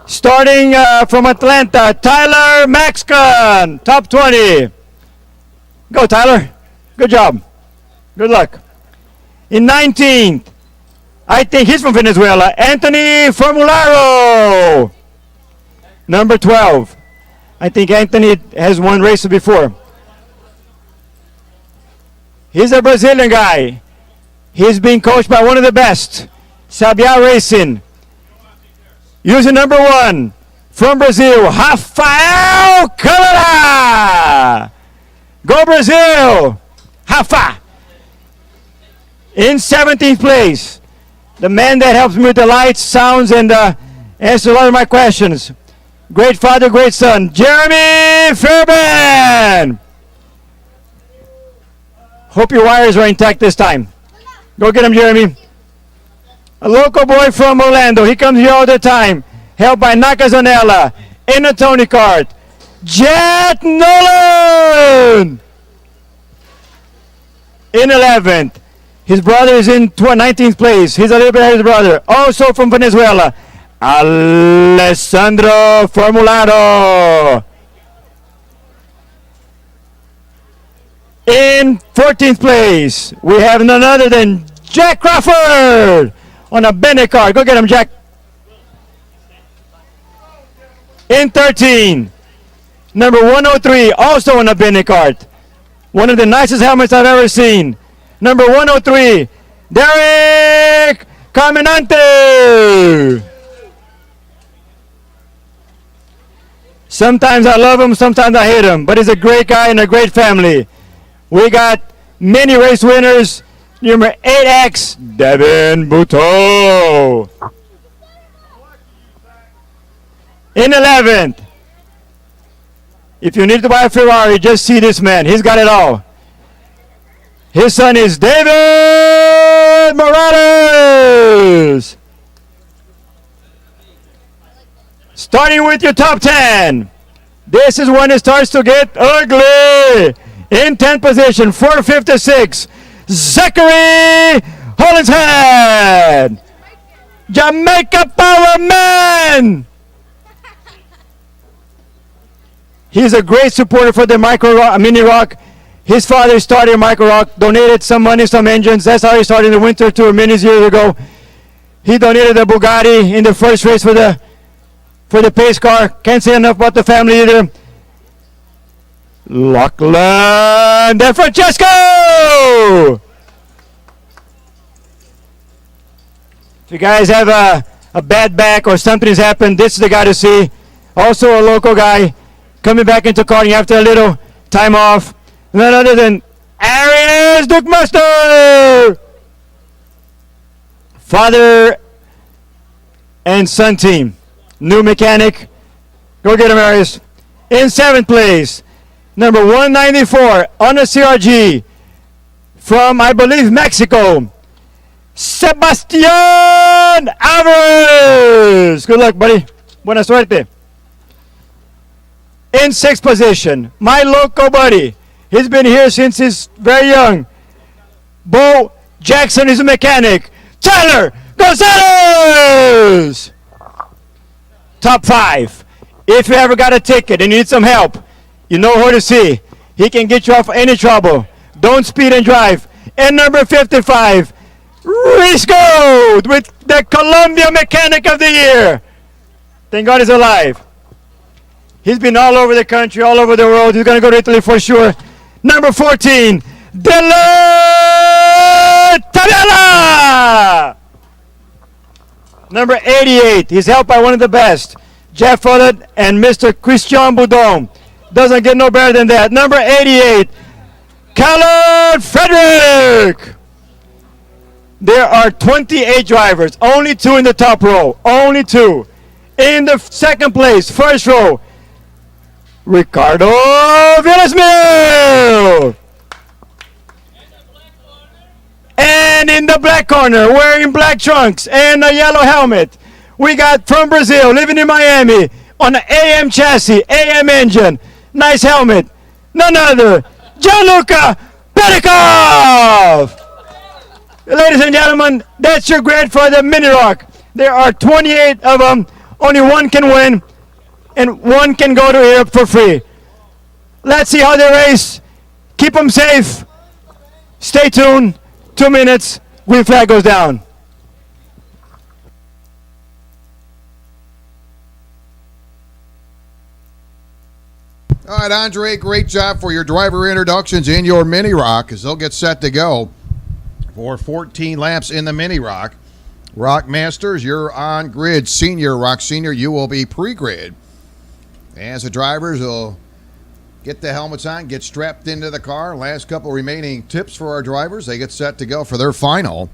Starting from Atlanta, Tyler Maxcon, top 20. Go, Tyler. Good job. Good luck. In 19th, I think he's from Venezuela, Anthony Formularo. Number 12. I think Anthony has won races before. He's a Brazilian guy. He's being coached by one of the best, Sabiá Racing. Using number 1 from Brazil, Rafael Câmara. Go Brazil! Rafa! In 17th place, the man that helps me with the lights, sounds, and answers a lot of my questions. Great father, great son, Jeremy Fairbairn. Hope your wires are intact this time. Go get him, Jeremy. A local boy from Orlando. He comes here all the time. Helped by Nakazanella in a Tony kart. Jet Nolan! In 11th. His brother is in 19th place. He's a little bit ahead of his brother. Also from Venezuela, Alessandro Formularo. In 14th place, we have none other than Jack Crawford on a Bennett car. Go get him, Jack. In 13, number 103, also on a Bennett kart. One of the nicest helmets I've ever seen. Number 103, Derek Caminante. Sometimes I love him, sometimes I hate him, but he's a great guy and a great family. We got many race winners. Number 8X, Devin Buteau. In 11th, if you need to buy a Ferrari, just see this man. He's got it all. His son is David Morales. Starting with your top 10. This is when it starts to get ugly. In 10th position, 456, Zachary Hollinshead. Jamaica Power Man. He's a great supporter for the Mini Rock. His father started Micro Rock, donated some money, some engines. That's how he started the Winter Tour many years ago. He donated the Bugatti in the first race for the pace car. Can't say enough about the family either. Lachlan De Francesco! If you guys have a bad back or something has happened, this is the guy to see. Also a local guy coming back into karting after a little time off. None other than Arias Duckmaster! Father and son team. New mechanic. Go get him, Arias. In 7th place, number 194 on a CRG from, I believe, Mexico, Sebastian Alvarez. Good luck, buddy. Buena suerte. In 6th position, my local buddy. He's been here since he's very young. Bo Jackson is a mechanic. Tyler Gonzalez! Top 5. If you ever got a ticket and you need some help, you know who to see. He can get you off any trouble. Don't speed and drive. And number 55, Risco with the Columbia Mechanic of the Year. Thank God he's alive. He's been all over the country, all over the world. He's going to go to Italy for sure. Number 14, Della Tabella. Number 88, he's helped by one of the best, Jeff Follett and Mr. Christian Boudon. Doesn't get no better than that. Number 88, Callum Frederick. There are 28 drivers, only 2 in the top row, only 2. In the second place, first row, Ricardo Villasmil. And in the black corner, wearing black trunks and a yellow helmet, we got from Brazil, living in Miami, on an AM chassis, AM engine, nice helmet, none other, Gianluca Pedikov. Ladies and gentlemen, that's your grade for the Mini Rock. There are 28 of them, Only one can win, and one can go to Europe for free. Let's see how they race. Keep them safe. Stay tuned. 2 minutes. Green flag goes down. All right, Andre, great job for your driver introductions in your Mini Rock as they'll get set to go for 14 laps in the Mini Rock. Rock Masters, you're on grid. Senior, Rock Senior, you will be pre-grid. As the drivers will get the helmets on, get strapped into the car. Last couple remaining tips for our drivers. They get set to go for their final.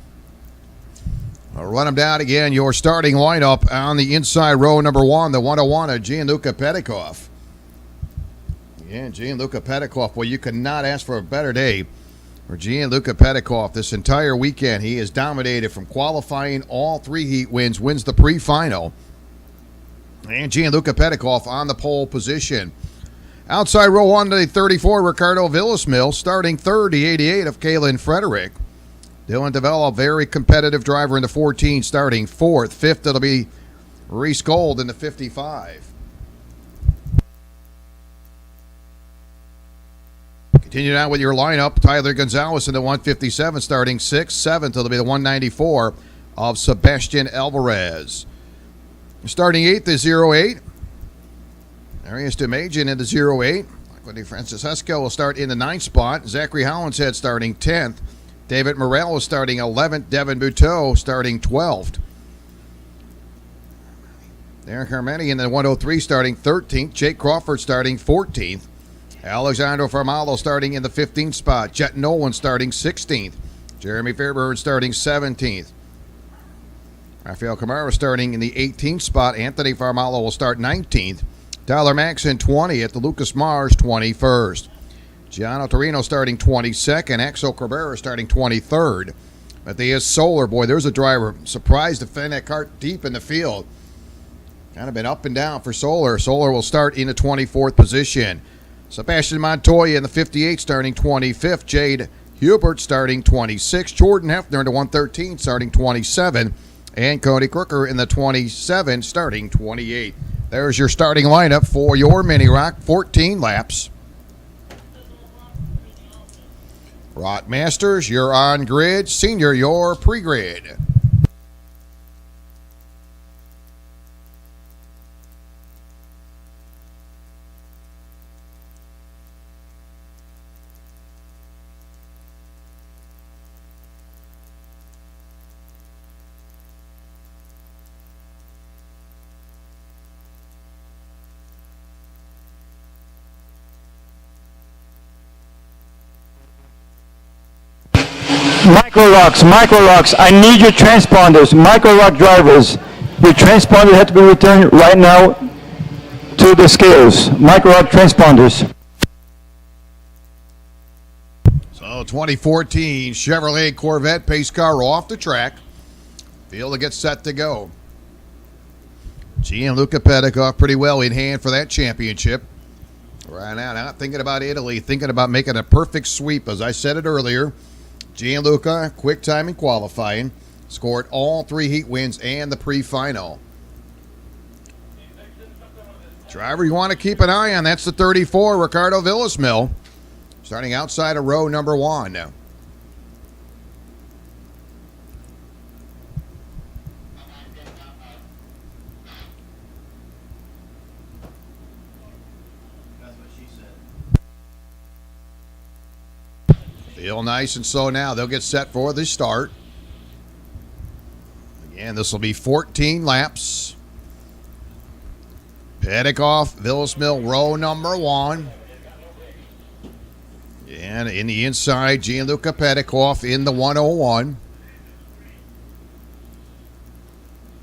I'll run them down again. Your starting lineup on the inside row, number 1, the 101 of Gianluca Petikoff. Yeah, Gianluca Petikoff. Well, you could not ask for a better day for Gianluca Petikoff this entire weekend. He has dominated from qualifying, all 3 heat wins, wins the pre-final. And Gianluca Petikoff on the pole position. Outside row 1 to the 34, Ricardo Villasmil. Starting third, the 88 of Kalen Frederick. Dylan DeVello, very competitive driver in the 14, starting fourth. Fifth, it'll be Reese Gold in the 55. Continue on with your lineup. Tyler Gonzalez in the 157, starting sixth. Seventh, it'll be the 194 of Sebastian Alvarez. Starting eighth is 08. Arias DeMagian in the 08. Michael Francesco will start in the 9th spot. Zachary Hollinshead starting 10th. David Morello starting 11th. Devin Buteau starting 12th. Derek Armeni in the 103 starting 13th. Jake Crawford starting 14th. Alexandro Farmalo starting in the 15th spot. Jet Nolan starting 16th. Jeremy Fairburn starting 17th. Rafael Camaro starting in the 18th spot. Anthony Farmalo will start 19th. Tyler Maxson 20th. The Lucas Mars 21st. Gianno Torino starting 22nd. Axel Cabrera starting 23rd. Matthias Soler, boy, there's a driver surprised to find that cart deep in the field. Kind of been up and down for Soler. Soler will start in the 24th position. Sebastian Montoya in the 58 starting 25th. Jade Hubert starting 26th. Jordan Hefner in the 113 starting 27th. And Cody Crooker in the 27 starting 28th. There's your starting lineup for your Mini Rock. 14 laps. Rock Masters, you're on grid. Senior, you're pre-grid. Micro locks. I need your transponders. Micro lock drivers. Your transponders have to be returned right now to the scales. Micro lock transponders. So 2014 Chevrolet Corvette pace car off the track. Field to get set to go. Gianluca Petikoff pretty well in hand for that championship. Right now, not thinking about Italy, thinking about making a perfect sweep. As I said it earlier, Gianluca, quick time in qualifying, scored all 3 heat wins and the pre-final. Driver you want to keep an eye on, that's the 34, Ricardo Villasmil, starting outside of row number 1. Feel nice and slow now. They'll get set for the start. Again, this will be 14 laps. Petikoff, Villasmil, row number 1. And in the inside, Gianluca Petikoff in the 101.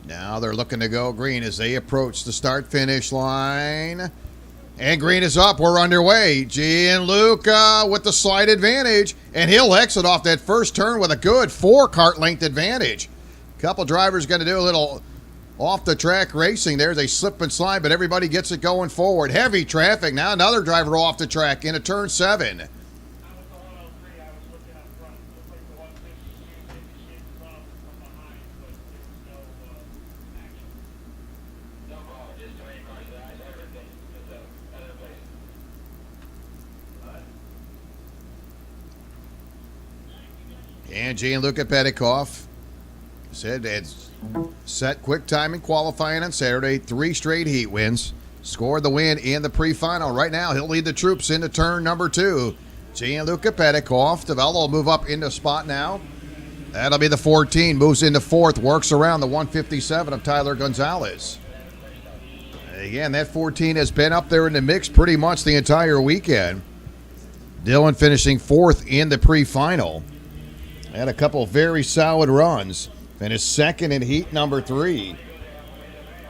Now they're looking to go green as they approach the start-finish line. And green is up. We're underway. Gianluca with the slight advantage. And he'll exit off that first turn with a good 4-cart length advantage. Couple drivers going to do a little off-the-track racing. There's a slip and slide, but everybody gets it going forward. Heavy traffic. Now another driver off the track into turn 7. And Gianluca Petikoff said it's set quick time in qualifying on Saturday. 3 straight heat wins. Scored the win in the pre-final. Right now, he'll lead the troops into turn number 2. Gianluca Petikoff. DeVello will move up into spot now. That'll be the 14. Moves into 4th. Works around the 157 of Tyler Gonzalez. Again, that 14 has been up there in the mix pretty much the entire weekend. Dillon finishing 4th in the pre-final. Had a couple very solid runs. Finished 2nd in heat number 3.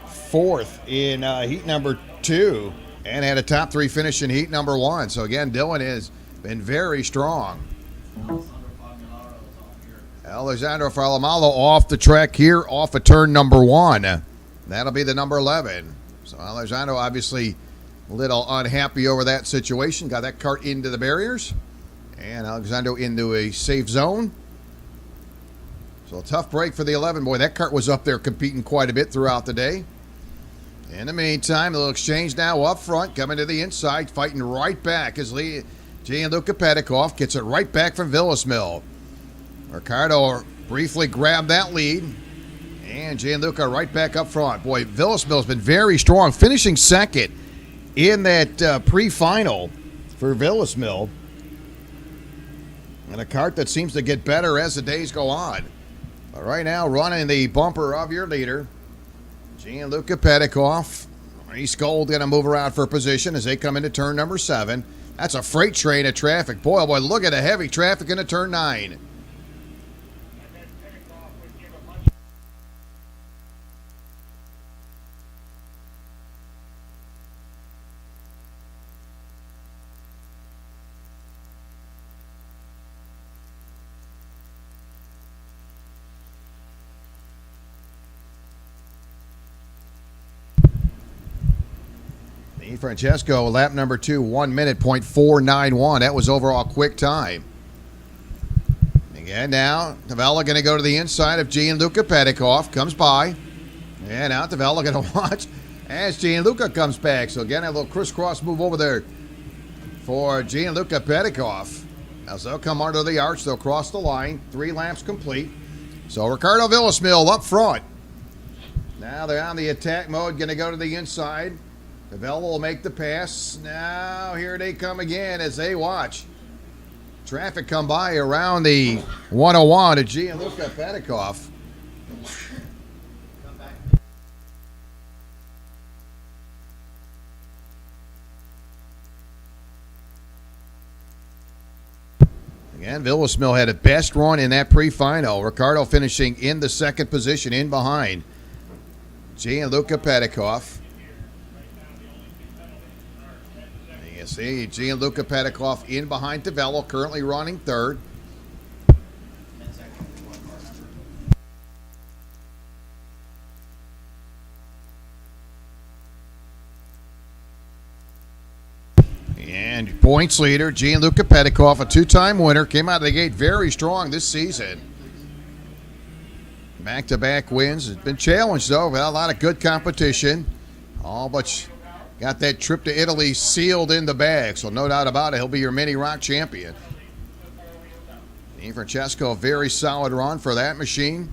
4th in heat number 2. And had a top 3 finish in heat number 1. So again, Dillon has been very strong. Alessandro Falamalo off the track here, off of turn number 1. That'll be the number 11. So Alessandro obviously a little unhappy over that situation. Got that cart into the barriers. And Alessandro into a safe zone. So a tough break for the 11. Boy, that cart was up there competing quite a bit throughout the day. In the meantime, a little exchange now up front, coming to the inside, fighting right back as Gianluca Petikoff gets it right back from Villasmill. Ricardo briefly grabbed that lead. And Gianluca right back up front. Boy, Villasmill's been very strong, finishing 2nd in that pre-final for Villasmill. And a cart that seems to get better as the days go on. But right now, running the bumper of your leader, Gianluca Petikoff. Reese Gold going to move around for position as they come into turn number 7. That's a freight train of traffic. Boy, oh boy, look at the heavy traffic into turn 9. Francesco, lap number 2, 1 minute, .491. That was overall quick time. Again, now, DeVello going to go to the inside of Gianluca Petikoff. Comes by. And now DeVello going to watch as Gianluca comes back. So again, a little crisscross move over there for Gianluca Petikoff. As they'll come under the arch, they'll cross the line. 3 laps complete. So Ricardo Villasmill up front. Now they're on the attack mode, going to go to the inside. DeVello will make the pass. Now here they come again as they watch traffic come by around the 101 to Gianluca Petikoff. Again, Villasmill had a best run in that pre-final. Ricardo finishing in the 2nd position in behind Gianluca Petikoff. You see Gianluca Petikoff in behind DeVello, currently running 3rd. And points leader, Gianluca Petikoff, a 2-time winner, came out of the gate very strong this season. Back-to-back wins. Has been challenged, though, with a lot of good competition. All but got that trip to Italy sealed in the bag, so no doubt about it, he'll be your Mini Rock champion. Francesco, a very solid run for that machine.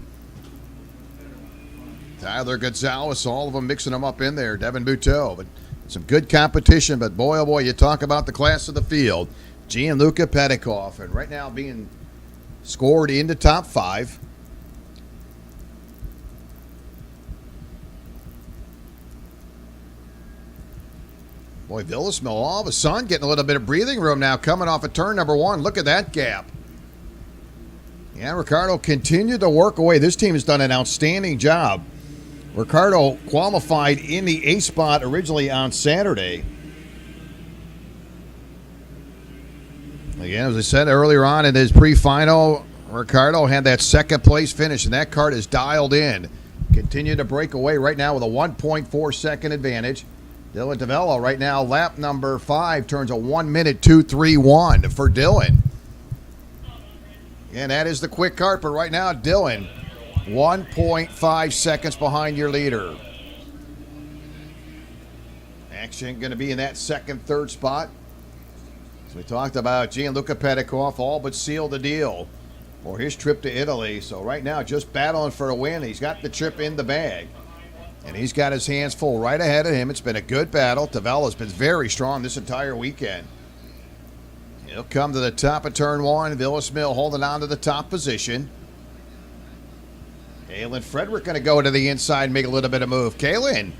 Tyler Gonzalez, all of them mixing them up in there. Devin Buteau, but some good competition. But boy, oh boy, you talk about the class of the field. Gianluca Petikoff, and right now being scored into top 5. Boy, Villasmill all of a sudden getting a little bit of breathing room now coming off of turn number 1. Look at that gap. Yeah, Ricardo continued to work away. This team has done an outstanding job. Ricardo qualified in the A spot originally on Saturday. Again, as I said earlier on in his pre-final, Ricardo had that 2nd place finish, and that cart is dialed in. Continued to break away right now with a 1.4 second advantage. Dylan DeVello right now, lap number 5, turns a 1 minute 2:31 for Dillon. And that is the quick cart, but right now, Dillon, 1.5 seconds behind your leader. Action going to be in that 2nd, 3rd spot. As we talked about, Gianluca Petikoff all but sealed the deal. for his trip to Italy. So right now, just battling for a win. He's got the trip in the bag. And he's got his hands full right ahead of him. It's been a good battle. Tavella's been very strong this entire weekend. He'll come to the top of turn one. Villasmil holding on to the top position. Kalen Frederick going to go to the inside, make a little bit of move. Kalen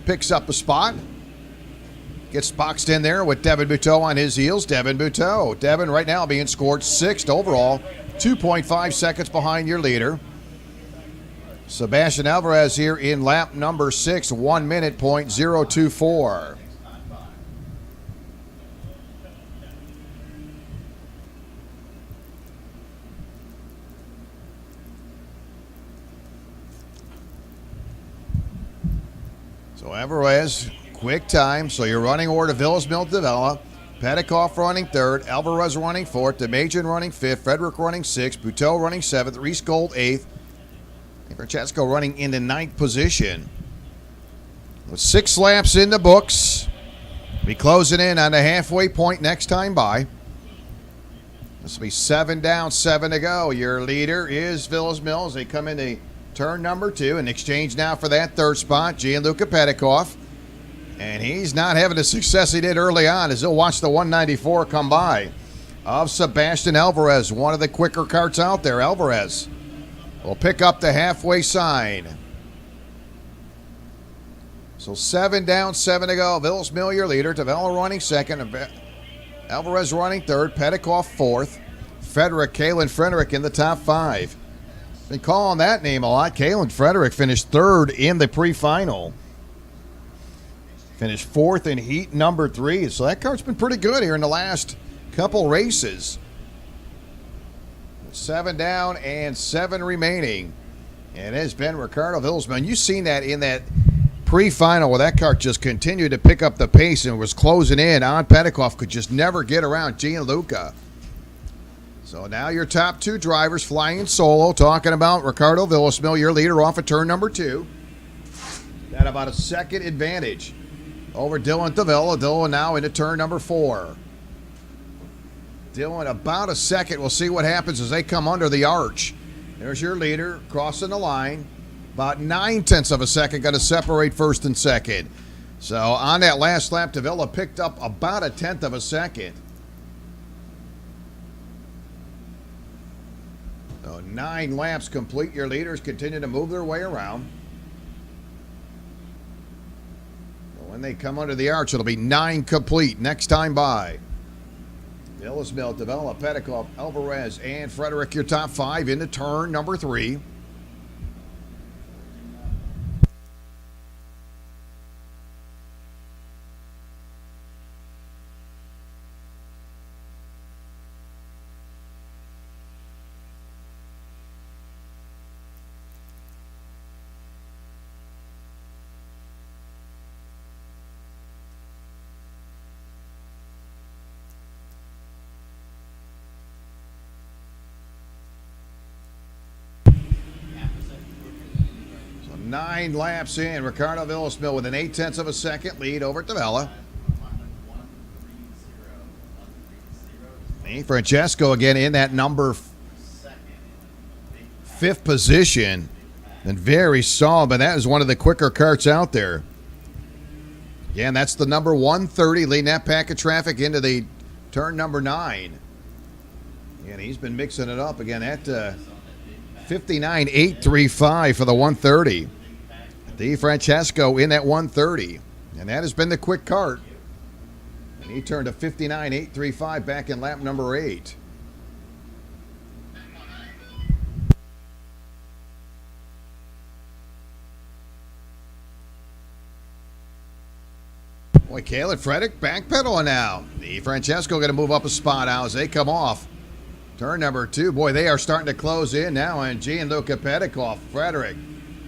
picks up a spot. Gets boxed in there with Devin Buteau on his heels. Devin Buteau. Devin right now being scored 6th overall. 2.5 seconds behind your leader. Sebastian Alvarez here in lap number 6, 1 minute .024. So Alvarez, quick time. So you're running order: Villasmil, Tavella, Petikoff running 3rd, Alvarez running 4th, Demajian running 5th, Frederick running 6th, Buteau running 7th, Reese Gold 8th, and Francesco running into 9th position. With 6 laps in the books, be closing in on the halfway point next time by. This will be 7 down, 7 to go. Your leader is Villasmil as they come into turn number 2. In exchange now for that 3rd spot, Gianluca Petikoff. And he's not having the success he did early on as he'll watch the 194 come by of Sebastian Alvarez, one of the quicker carts out there. Alvarez will pick up the halfway sign. So 7 down, 7 to go. Villasmil your leader. Tavella running 2nd. Alvarez running 3rd. Petikoff 4th. Kalen Frederick in the top 5. Been calling that name a lot. Kalen Frederick finished 3rd in the pre-final. Finished 4th in heat number 3. So that cart's been pretty good here in the last couple races. 7 down and 7 remaining. And it has been Ricardo Villasmil. You've seen that in that pre-final where that cart just continued to pick up the pace and was closing in on Petikoff. Could just never get around Gianluca. So now your top 2 drivers flying solo. Talking about Ricardo Villasmil, your leader, off of turn number 2. Got about a second advantage over Dylan Tavella. Dylan now into turn number 4. Dylan about a second. We'll see what happens as they come under the arch. There's your leader crossing the line. About 9/10 of a second going to separate 1st and 2nd. So on that last lap, Tavella picked up about a 1/10 of a second. So 9 laps complete. Your leaders continue to move their way around. When they come under the arch, it'll be 9 complete next time by. Villasmil, Tavella, Petikoff, Alvarez, and Frederick, your top 5 into turn number 3. So 9 laps in. Ricardo Villasmil with an 8/10 of a second lead over Tavella. Francesco again in that number 5th position. And very solid, but that is one of the quicker carts out there. Again, that's the number 130 leading that pack of traffic into the turn number 9. And he's been mixing it up again at 59.835 for the 130. D. Francesco in that 130. And that has been the quick cart. And he turned to 59.835 back in lap number 8. Boy, Kalen Frederick backpedaling now. The Francesco going to move up a spot now as they come off turn number 2. Boy, they are starting to close in now. And Gianluca Petikoff, Frederick,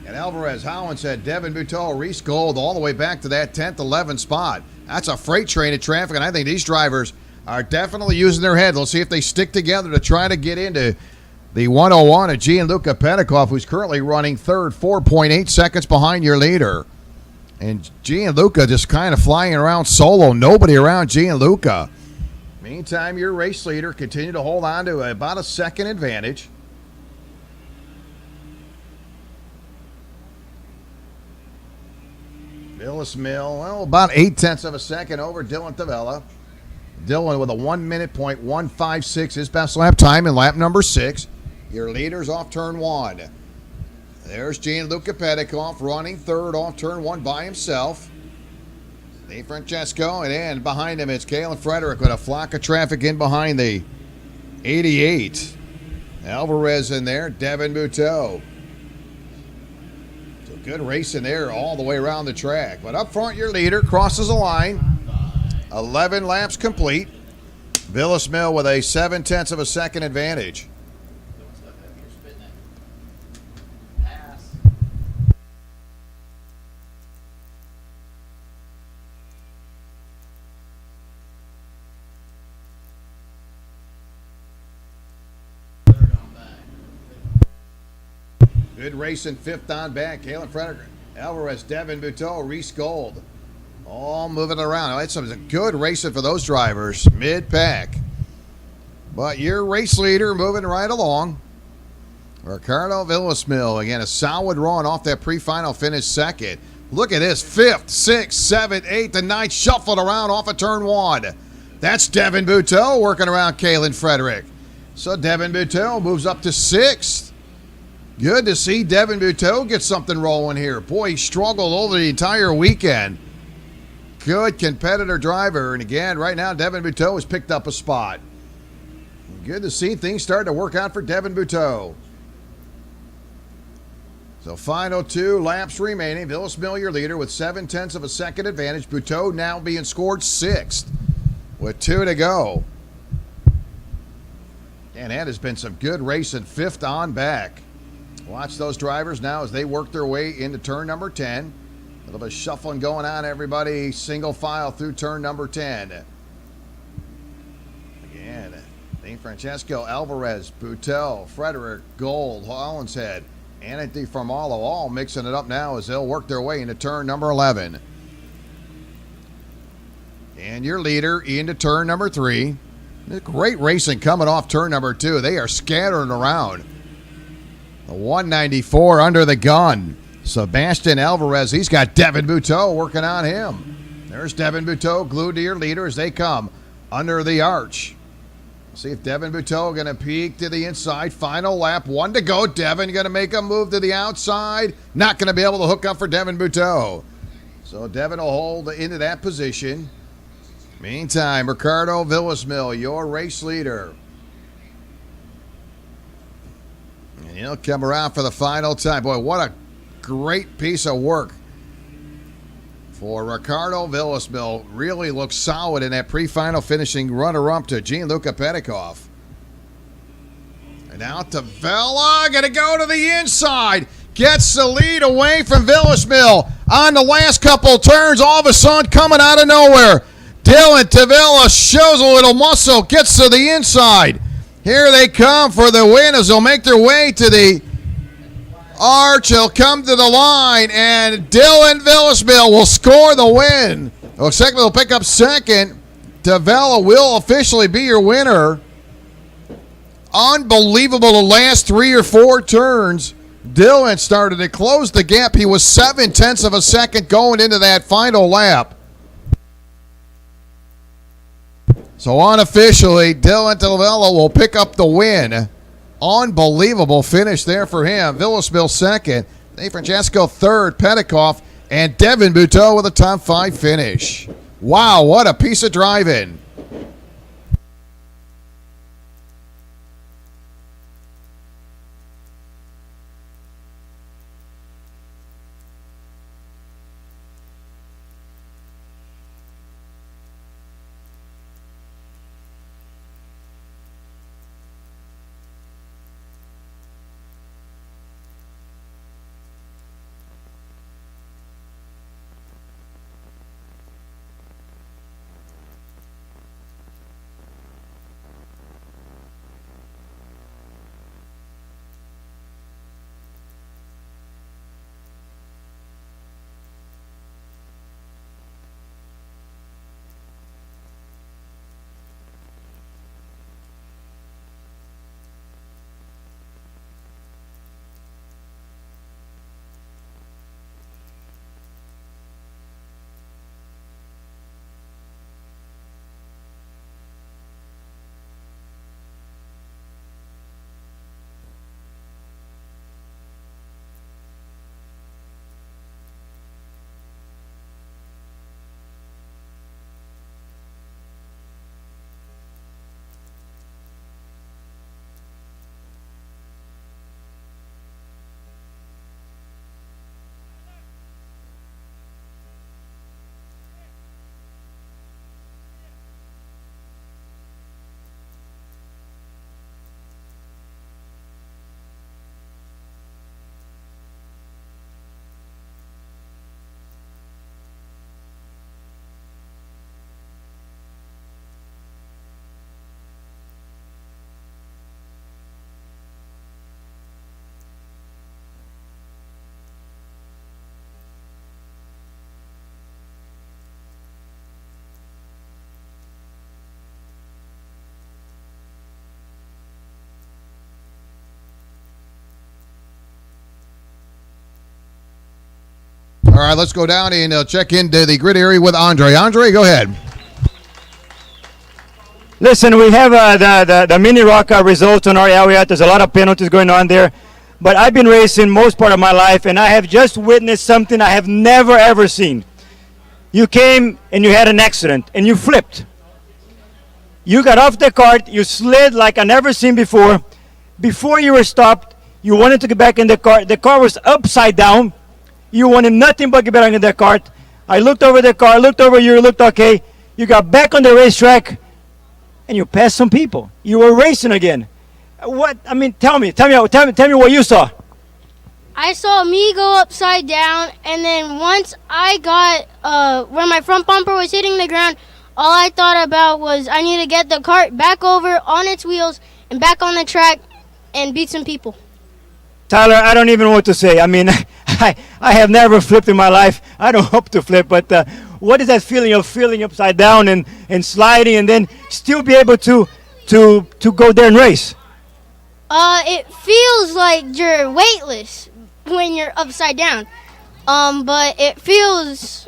and Alvarez, Hollinshead, Devin Buteau, Reese Gold, all the way back to that 10th, 11th spot. That's a freight train of traffic, and I think these drivers are definitely using their head. Let's see if they stick together to try to get into the 101 of Gianluca Petikoff, who's currently running 3rd, 4.8 seconds behind your leader. And Gianluca just kind of flying around solo. Nobody around Gianluca. Meantime, your race leader continued to hold on to about a second advantage. Villas Mill, well, about 0.8 of a second over Dylan Tavella. Dylan with a 1 minute point 156, his best lap time in lap number 6. Your leaders off turn 1. There's Gianluca Petikoff running third off turn 1 by himself. Dave Francesco, and behind him it's Kalen Frederick with a flock of traffic in behind the 88. Alvarez in there, Devin Buteau. So good racing there all the way around the track. But up front, your leader crosses the line. 11 laps complete. Villas Mill with a 0.7 of a second advantage. Good racing, fifth on back. Kalen Frederick, Alvarez, Devin Buteau, Reese Gold. All moving around. It's some good racing for those drivers, mid-pack. But your race leader moving right along. Ricardo Villasmil, again, a solid run off that pre-final finish second. Look at this, 5th, 6th, 7th, 8th, and 9th shuffled around off of turn 1. That's Devin Buteau working around Kalen Frederick. So Devin Buteau moves up to 6th. Good to see Devin Buteau get something rolling here. Boy, he struggled over the entire weekend. Good competitor driver. And again, right now, Devin Buteau has picked up a spot. Good to see things starting to work out for Devin Buteau. So final 2 laps remaining. Villas Mill, your leader, with 0.7 of a second advantage. Buteau now being scored 6th with 2 to go. And that has been some good racing, 5th on back. Watch those drivers now as they work their way into turn number 10. A little bit of shuffling going on, everybody. Single file through turn number 10. Again, Dave Francesco, Alvarez, Buteau, Frederick, Gold, Hollinshead, Anthony Formalo, all mixing it up now as they'll work their way into turn number 11. And your leader into turn number 3. Great racing coming off turn number 2. They are scattering around. The 194 under the gun. Sebastian Alvarez, he's got Devin Buteau working on him. There's Devin Buteau glued to your leader as they come under the arch. See if Devin Buteau going to peek to the inside. Final lap, 1 to go. Devin going to make a move to the outside. Not going to be able to hook up for Devin Buteau. So Devin will hold into that position. Meantime, Ricardo Villasmil, your race leader. And he'll come around for the final time. Boy, what a great piece of work for Ricardo Villasmil. Really looks solid in that pre-final finishing runner-up to Gianluca Petikoff. And now Tavella, going to go to the inside. Gets the lead away from Villasmil. On the last couple turns, all of a sudden coming out of nowhere. Dylan Tavella shows a little muscle, gets to the inside. Here they come for the win as they'll make their way to the arch. They'll come to the line, and Dylan Villasmil will score the win. Looks like they'll pick up second. Tavella will officially be your winner. Unbelievable the last 3 or 4 turns. Dylan started to close the gap. He was 0.7 of a second going into that final lap. So unofficially, Dylan Tavella will pick up the win. Unbelievable finish there for him. Villasmil second, Dave Francesco third, Petikoff, and Devin Buteau with a top 5 finish. Wow, what a piece of driving. right, let's go down and check into the grid area with Andre. Andre, go ahead. Listen, we have the mini rock results on our area. There's a lot of penalties going on there. But I've been racing most part of my life, and I have just witnessed something I have never, ever seen. You came and you had an accident, and you flipped. You got off the cart, you slid like I never seen before. Before you were stopped, you wanted to get back in the car. The car was upside down. You wanted nothing but get back in the cart. I looked over the car, looked over you, looked okay. You got back on the racetrack, and you passed some people. You were racing again. What? I mean, tell me what you saw. I saw me go upside down, and then once I got where my front bumper was hitting the ground, all I thought about was I need to get the cart back over on its wheels and back on the track and beat some people. Tyler, I don't even know what to say. I mean, I have never flipped in my life. I don't hope to flip, but what is that feeling of feeling upside down and sliding and then still be able to go there and race? It feels like you're weightless when you're upside down. But it feels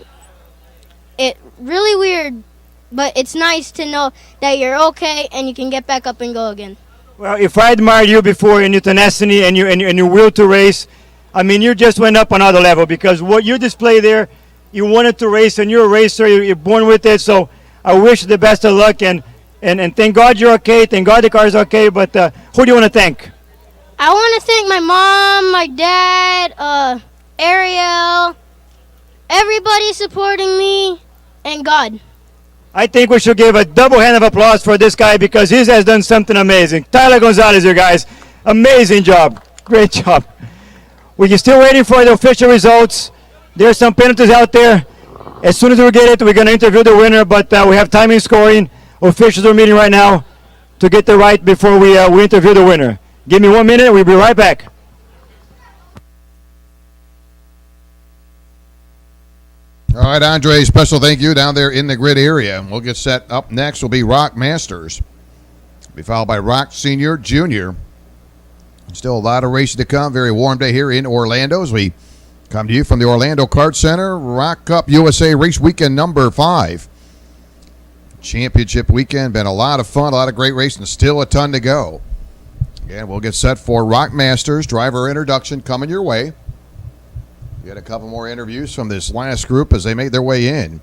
really weird, but it's nice to know that you're okay and you can get back up and go again. Well, if I admired you before in your tenacity and your will to race, I mean, you just went up another level because what you display there, you wanted to race and you're a racer, you're born with it. So I wish you the best of luck and thank God you're okay. Thank God the car is okay. But who do you want to thank? I want to thank my mom, my dad, Ariel, everybody supporting me, and God. I think we should give a double hand of applause for this guy because he has done something amazing. Tyler Gonzalez, you guys. Amazing job. Great job. We're still waiting for the official results. There's some penalties out there. As soon as we get it, we're going to interview the winner, but we have timing scoring. Officials are meeting right now to get the right before we interview the winner. Give me 1 minute, we'll be right back. All right, Andre, special thank you down there in the grid area. We'll get set up next will be Rock Masters. Be followed by Rock Senior, Junior. Still a lot of racing to come. Very warm day here in Orlando as we come to you from the Orlando Kart Center. Rock Cup USA Race Weekend number 5. Championship weekend. Been a lot of fun, a lot of great racing. Still a ton to go. Again, we'll get set for Rock Masters. Driver introduction coming your way. Get a couple more interviews from this last group as they make their way in.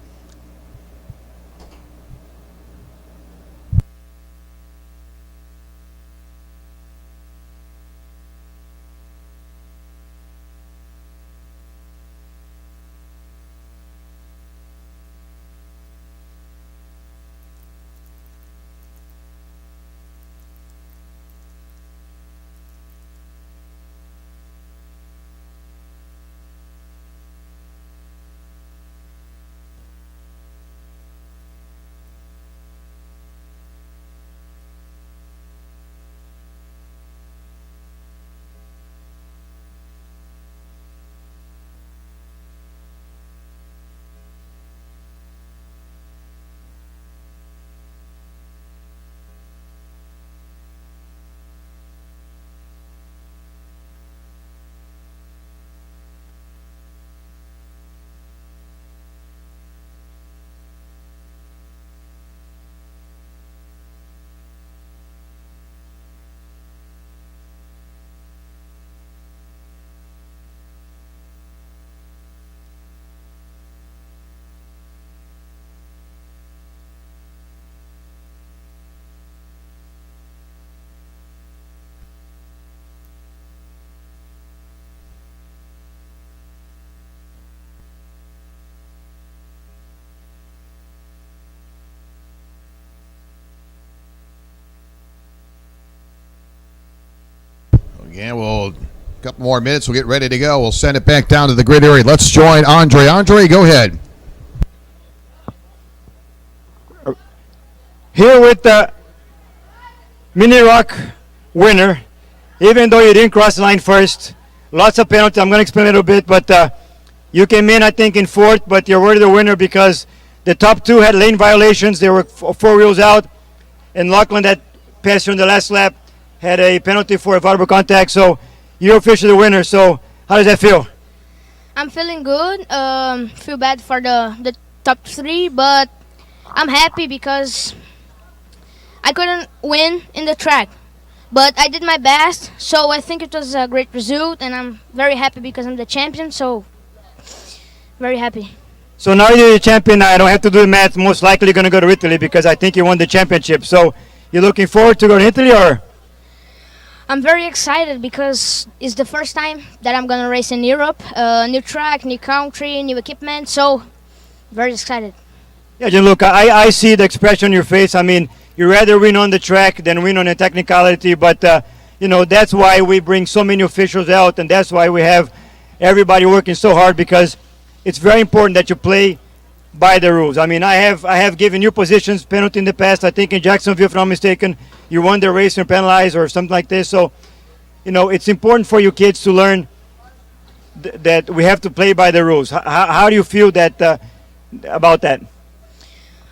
Again, a couple more minutes. We'll get ready to go. We'll send it back down to the grid area. Let's join Andre. Andre, go ahead. Here with the Mini Rock winner, even though you didn't cross the line first. Lots of penalties. I'm going to explain a little bit, but you came in, I think, in fourth, but you're already the winner because the top two had lane violations. They were four wheels out, and Lachlan, that passed you in the last lap, had a penalty for avoidable contact. So you're officially the winner. So how does that feel? I'm feeling good. Feel bad for the top three, but I'm happy because I couldn't win in the track. But I did my best, so I think it was a great result, and I'm very happy because I'm the champion. So very happy. So now you're the champion. I don't have to do the math. Most likely you're going to go to Italy because I think you won the championship. So you're looking forward to going to Italy, or? I'm very excited because it's the first time that I'm gonna race in Europe. New track, new country, new equipment. So very excited. Yeah, Gianluca, I see the expression on your face. I mean, you rather win on the track than win on a technicality, but that's why we bring so many officials out, and that's why we have everybody working so hard, because it's very important that you play by the rules. I mean, I have given you positions penalty in the past. I think in Jacksonville, if I'm not mistaken, you won the race and penalized or something like this. So, it's important for you kids to learn that we have to play by the rules. How do you feel about that?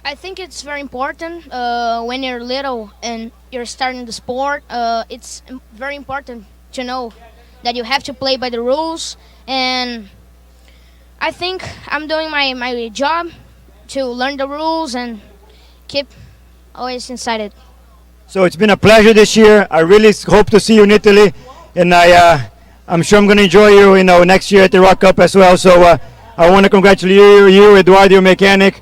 I think it's very important when you're little and you're starting the sport. It's very important to know that you have to play by the rules, and I think I'm doing my job to learn the rules and keep always inside it. So it's been a pleasure this year. I really hope to see you in Italy, and I'm sure I'm going to enjoy you, next year at the Rock Cup as well. So I want to congratulate you, Eduardo, your mechanic,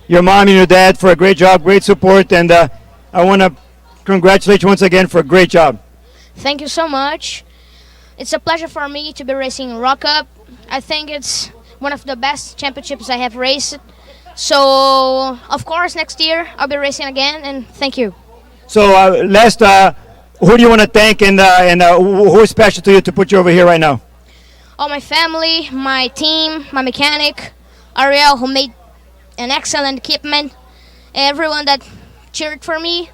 your mom and your dad for a great job, great support, and I want to congratulate you once again for a great job. Thank you so much. It's a pleasure for me to be racing Rock Cup. I think it's one of the best championships I have raced. So, of course, next year I'll be racing again, and thank you. So, last, who do you want to thank, and who is special to you to put you over here right now? All my family, my team, my mechanic, Ariel, who made an excellent equipment, everyone that cheered for me,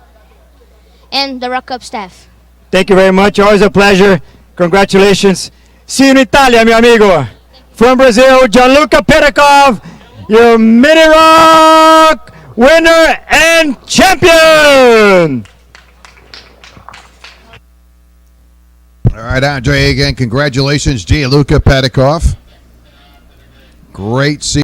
and the Rock Cup staff. Thank you very much. Always a pleasure. Congratulations. See you in Italia, mi amigo. From Brazil, Gianluca Pedikov, your Mini Rock winner and champion. All right, Andre, again, congratulations, Gianluca Pedikov. Great season.